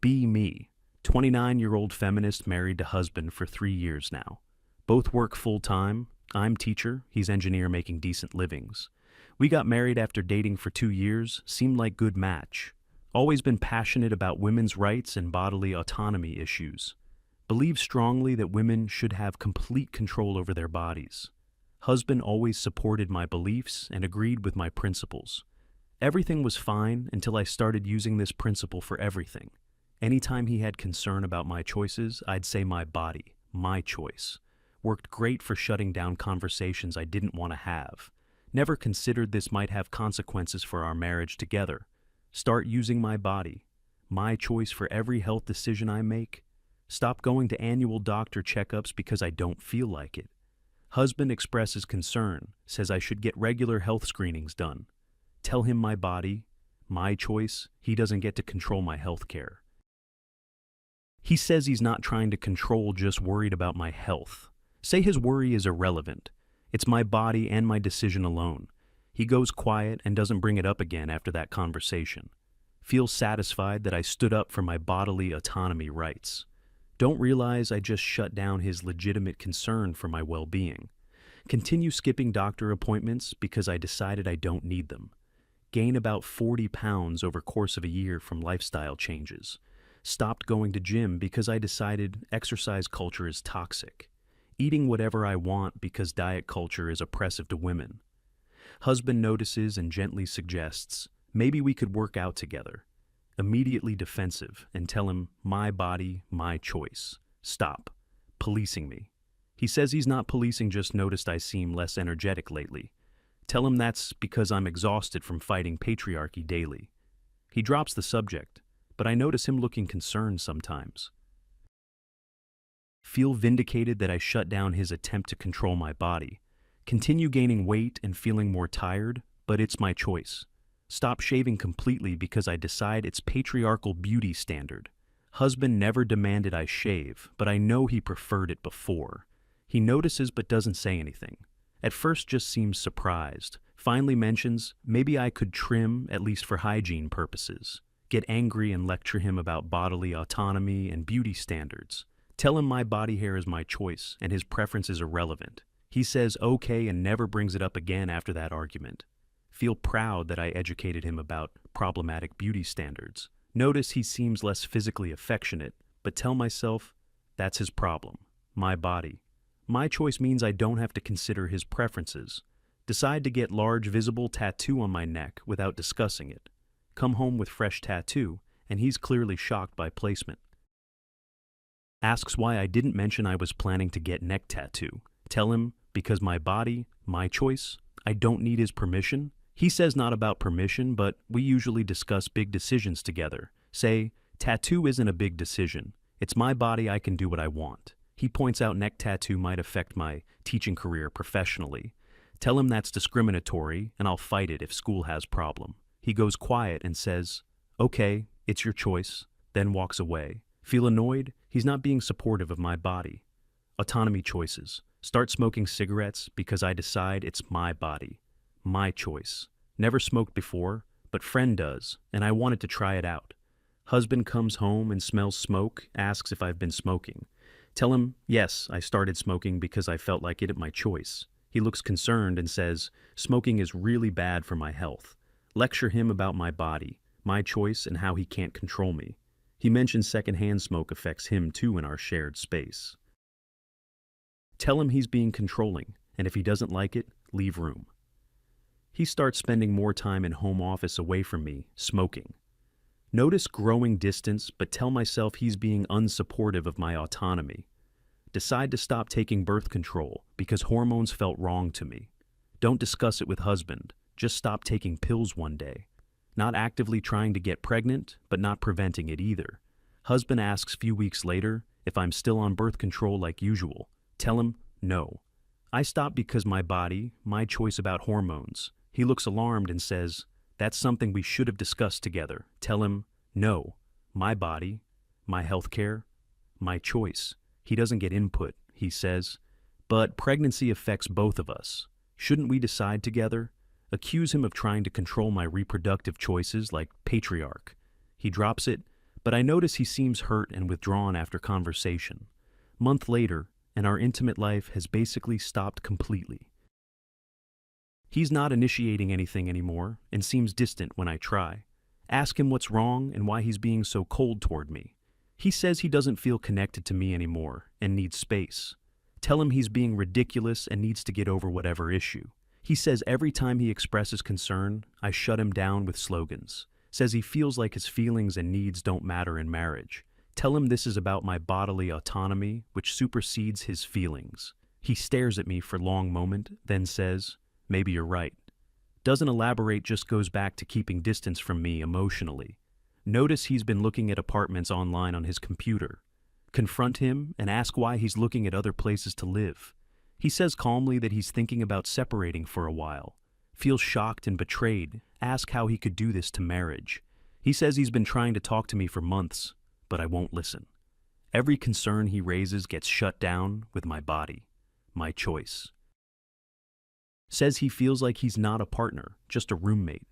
Be me. 29-year-old feminist married to husband for 3 years now. Both work full-time. I'm teacher, he's engineer making decent livings. We got married after dating for 2 years, seemed like good match. Always been passionate about women's rights and bodily autonomy issues. Believe strongly that women should have complete control over their bodies. Husband always supported my beliefs and agreed with my principles. Everything was fine until I started using this principle for everything. Anytime he had concern about my choices, I'd say my body, my choice. Worked great for shutting down conversations I didn't want to have. Never considered this might have consequences for our marriage together. Start using my body, my choice for every health decision I make. Stop going to annual doctor checkups because I don't feel like it. Husband expresses concern, says I should get regular health screenings done. Tell him my body, my choice, he doesn't get to control my health care. He says he's not trying to control, just worried about my health. Say his worry is irrelevant. It's my body and my decision alone. He goes quiet and doesn't bring it up again after that conversation. Feels satisfied that I stood up for my bodily autonomy rights. Don't realize I just shut down his legitimate concern for my well-being. Continue skipping doctor appointments because I decided I don't need them. Gain about 40 pounds over course of a year from lifestyle changes. Stopped going to gym because I decided exercise culture is toxic. Eating whatever I want because diet culture is oppressive to women. Husband notices and gently suggests, maybe we could work out together. Immediately defensive and tell him, my body, my choice. Stop. Policing me. He says he's not policing, just noticed I seem less energetic lately. Tell him that's because I'm exhausted from fighting patriarchy daily. He drops the subject, but I notice him looking concerned sometimes. Feel vindicated that I shut down his attempt to control my body. Continue gaining weight and feeling more tired, but it's my choice. Stop shaving completely because I decide it's patriarchal beauty standard. Husband never demanded I shave, but I know he preferred it before. He notices but doesn't say anything. At first just seems surprised. Finally mentions, maybe I could trim, at least for hygiene purposes. Get angry and lecture him about bodily autonomy and beauty standards. Tell him my body hair is my choice and his preference is irrelevant. He says okay and never brings it up again after that argument. Feel proud that I educated him about problematic beauty standards. Notice he seems less physically affectionate, but tell myself, that's his problem. My body. My choice means I don't have to consider his preferences. Decide to get large visible tattoo on my neck without discussing it. Come home with fresh tattoo, and he's clearly shocked by placement. Asks why I didn't mention I was planning to get neck tattoo. Tell him, because my body, my choice, I don't need his permission. He says not about permission, but we usually discuss big decisions together. Say, tattoo isn't a big decision. It's my body, I can do what I want. He points out neck tattoo might affect my teaching career professionally. Tell him that's discriminatory, and I'll fight it if school has problem. He goes quiet and says, okay, it's your choice, then walks away. Feel annoyed? He's not being supportive of my body. Autonomy choices. Start smoking cigarettes because I decide it's my body. My choice. Never smoked before, but friend does, and I wanted to try it out. Husband comes home and smells smoke, asks if I've been smoking. Tell him, yes, I started smoking because I felt like it at my choice. He looks concerned and says, smoking is really bad for my health. Lecture him about my body, my choice, and how he can't control me. He mentions secondhand smoke affects him too in our shared space. Tell him he's being controlling, and if he doesn't like it, leave room. He starts spending more time in home office away from me, smoking. Notice growing distance, but tell myself he's being unsupportive of my autonomy. Decide to stop taking birth control because hormones felt wrong to me. Don't discuss it with husband. Just stop taking pills one day. Not actively trying to get pregnant, but not preventing it either. Husband asks few weeks later if I'm still on birth control like usual. Tell him, no. I stopped because my body, my choice about hormones. He looks alarmed and says, that's something we should have discussed together. Tell him, no. My body, my health care, my choice. He doesn't get input, he says. But pregnancy affects both of us. Shouldn't we decide together? Accuse him of trying to control my reproductive choices like patriarch. He drops it, But I notice he seems hurt and withdrawn after conversation. Month later, and our intimate life has basically stopped completely. He's not initiating anything anymore and seems distant when I try. Ask him what's wrong and why he's being so cold toward me. He says he doesn't feel connected to me anymore and needs space. Tell him he's being ridiculous and needs to get over whatever issue. He says every time he expresses concern, I shut him down with slogans. Says he feels like his feelings and needs don't matter in marriage. Tell him this is about my bodily autonomy, which supersedes his feelings. He stares at me for a long moment, then says, "Maybe you're right." Doesn't elaborate, just goes back to keeping distance from me emotionally. Notice he's been looking at apartments online on his computer. Confront him and ask why he's looking at other places to live. He says calmly that he's thinking about separating for a while. Feels shocked and betrayed. Ask how he could do this to marriage. He says he's been trying to talk to me for months, but I won't listen. Every concern he raises gets shut down with my body, my choice. Says he feels like he's not a partner, just a roommate.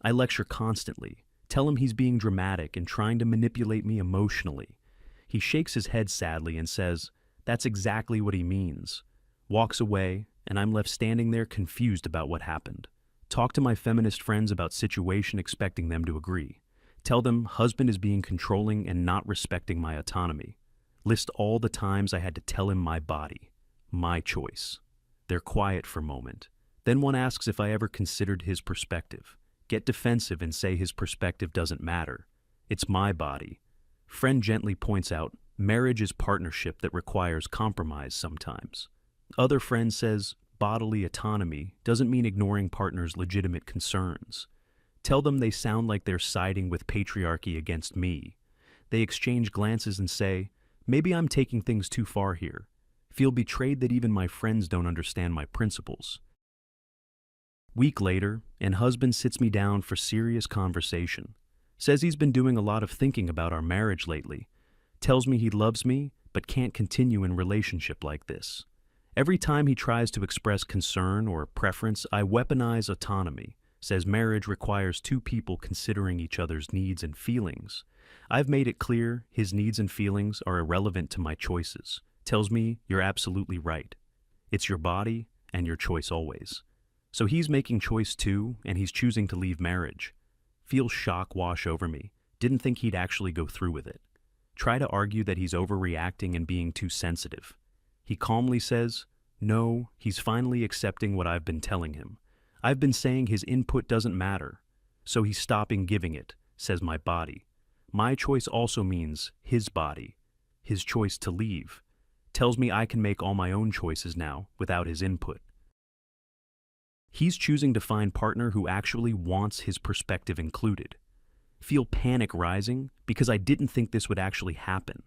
I lecture constantly. Tell him he's being dramatic and trying to manipulate me emotionally. He shakes his head sadly and says, "That's exactly what he means." Walks away, and I'm left standing there confused about what happened. Talk to my feminist friends about situation, expecting them to agree. Tell them husband is being controlling and not respecting my autonomy. List all the times I had to tell him my body, my choice. They're quiet for a moment. Then one asks if I ever considered his perspective. Get defensive and say his perspective doesn't matter. It's my body. Friend gently points out, marriage is partnership that requires compromise sometimes. Other friend says, bodily autonomy doesn't mean ignoring partner's legitimate concerns. Tell them they sound like they're siding with patriarchy against me. They exchange glances and say, maybe I'm taking things too far here. Feel betrayed that even my friends don't understand my principles. Week later, and husband sits me down for serious conversation. Says he's been doing a lot of thinking about our marriage lately. Tells me he loves me, but can't continue in relationship like this. Every time he tries to express concern or preference, I weaponize autonomy. Says marriage requires two people considering each other's needs and feelings. I've made it clear his needs and feelings are irrelevant to my choices. Tells me you're absolutely right. It's your body and your choice always. So he's making choice too, and he's choosing to leave marriage. Feel shock wash over me. Didn't think he'd actually go through with it. Try to argue that he's overreacting and being too sensitive. He calmly says, no, he's finally accepting what I've been telling him. I've been saying his input doesn't matter. So he's stopping giving it, says my body. My choice also means his body, his choice to leave. Tells me I can make all my own choices now without his input. He's choosing to find partner who actually wants his perspective included. Feel panic rising because I didn't think this would actually happen.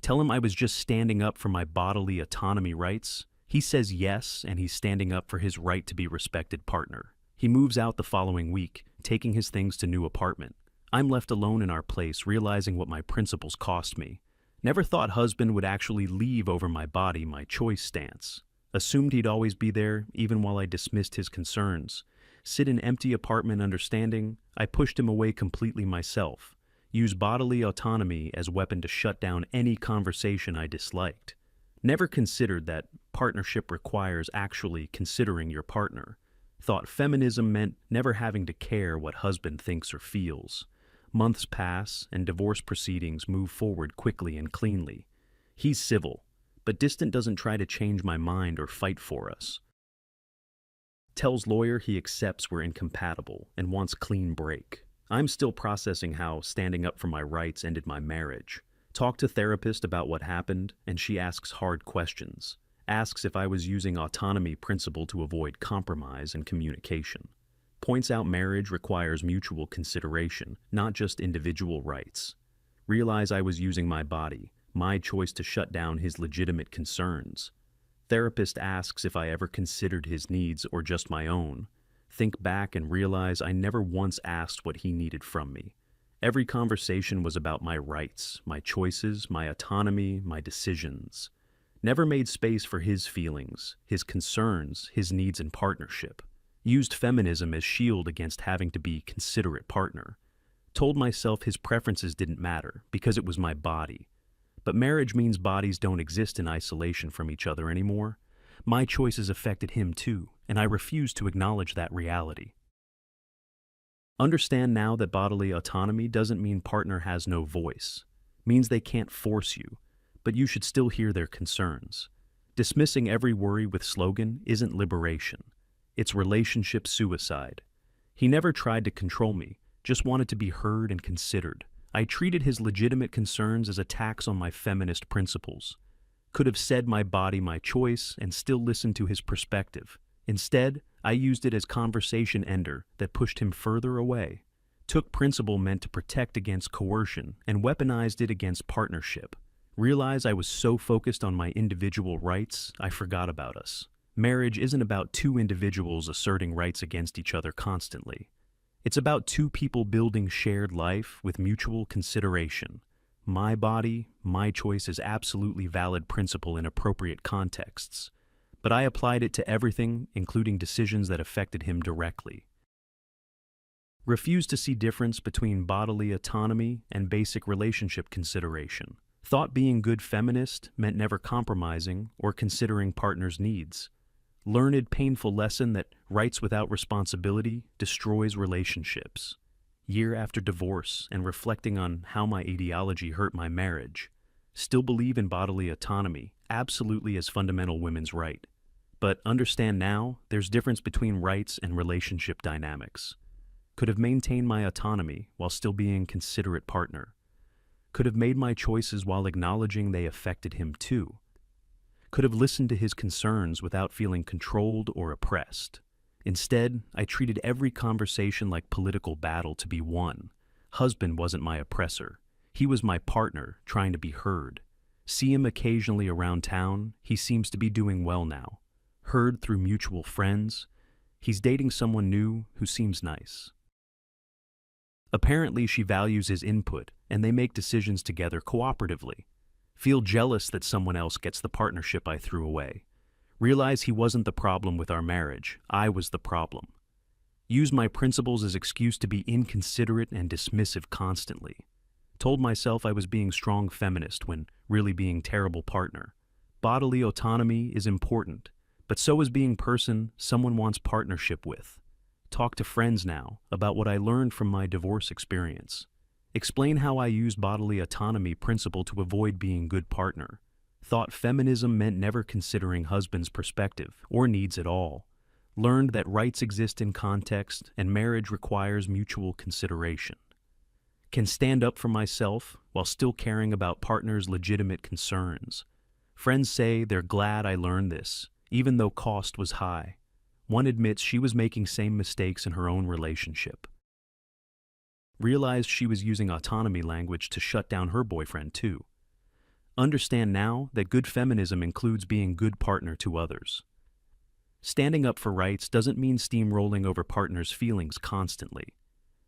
Tell him I was just standing up for my bodily autonomy rights. He says yes, and he's standing up for his right to be respected partner. He moves out the following week, taking his things to new apartment. I'm left alone in our place, realizing what my principles cost me. Never thought husband would actually leave over my body, my choice stance. Assumed he'd always be there, even while I dismissed his concerns. Sit in empty apartment understanding, I pushed him away completely myself. Use bodily autonomy as weapon to shut down any conversation I disliked. Never considered that partnership requires actually considering your partner. Thought feminism meant never having to care what husband thinks or feels. Months pass, and divorce proceedings move forward quickly and cleanly. He's civil, but distant, doesn't try to change my mind or fight for us. Tells lawyer he accepts we're incompatible and wants clean break. I'm still processing how standing up for my rights ended my marriage. Talk to therapist about what happened, and she asks hard questions. Asks if I was using autonomy principle to avoid compromise and communication. Points out marriage requires mutual consideration, not just individual rights. Realize I was using my body, my choice to shut down his legitimate concerns. Therapist asks if I ever considered his needs or just my own. Think back and realize I never once asked what he needed from me. Every conversation was about my rights, my choices, my autonomy, my decisions. Never made space for his feelings, his concerns, his needs in partnership. Used feminism as shield against having to be considerate partner. Told myself his preferences didn't matter because it was my body. But marriage means bodies don't exist in isolation from each other anymore. My choices affected him too, and I refused to acknowledge that reality. Understand now that bodily autonomy doesn't mean partner has no voice. Means they can't force you, but you should still hear their concerns. Dismissing every worry with slogan isn't liberation. It's relationship suicide. He never tried to control me, just wanted to be heard and considered. I treated his legitimate concerns as attacks on my feminist principles. Could have said my body, my choice, and still listened to his perspective. Instead, I used it as conversation ender that pushed him further away. Took principle meant to protect against coercion and weaponized it against partnership. Realized I was so focused on my individual rights, I forgot about us. Marriage isn't about two individuals asserting rights against each other constantly. It's about two people building shared life with mutual consideration. My body, my choice is absolutely valid principle in appropriate contexts, but I applied it to everything, including decisions that affected him directly. Refused to see difference between bodily autonomy and basic relationship consideration. Thought being good feminist meant never compromising or considering partners' needs. Learned painful lesson that rights without responsibility destroys relationships. Year after divorce and reflecting on how my ideology hurt my marriage, still believe in bodily autonomy, absolutely as fundamental women's right. But understand now, there's difference between rights and relationship dynamics. Could have maintained my autonomy while still being a considerate partner. Could have made my choices while acknowledging they affected him too. Could have listened to his concerns without feeling controlled or oppressed. Instead, I treated every conversation like political battle to be won. Husband wasn't my oppressor. He was my partner, trying to be heard. See him occasionally around town. He seems to be doing well now. Heard through mutual friends. He's dating someone new who seems nice. Apparently, she values his input, and they make decisions together cooperatively. Feel jealous that someone else gets the partnership I threw away. Realize he wasn't the problem with our marriage. I was the problem. Use my principles as excuse to be inconsiderate and dismissive constantly. Told myself I was being strong feminist when really being terrible partner. Bodily autonomy is important, but so is being person someone wants partnership with. Talk to friends now about what I learned from my divorce experience. Explain how I used bodily autonomy principle to avoid being good partner. Thought feminism meant never considering husband's perspective or needs at all. Learned that rights exist in context and marriage requires mutual consideration. Can stand up for myself while still caring about partner's legitimate concerns. Friends say they're glad I learned this, even though cost was high. One admits she was making same mistakes in her own relationship. Realized she was using autonomy language to shut down her boyfriend too. Understand now that good feminism includes being good partner to others. Standing up for rights doesn't mean steamrolling over partners' feelings constantly.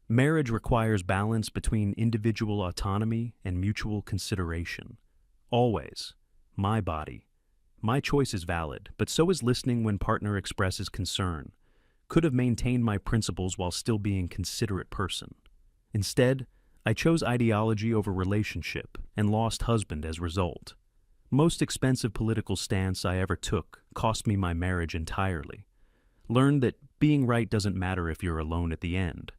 Marriage requires balance between individual autonomy and mutual consideration. Always, my body. My choice is valid, but so is listening when partner expresses concern. Could have maintained my principles while still being a considerate person. Instead, I chose ideology over relationship and lost husband as result. Most expensive political stance I ever took cost me my marriage entirely. Learned that being right doesn't matter if you're alone at the end.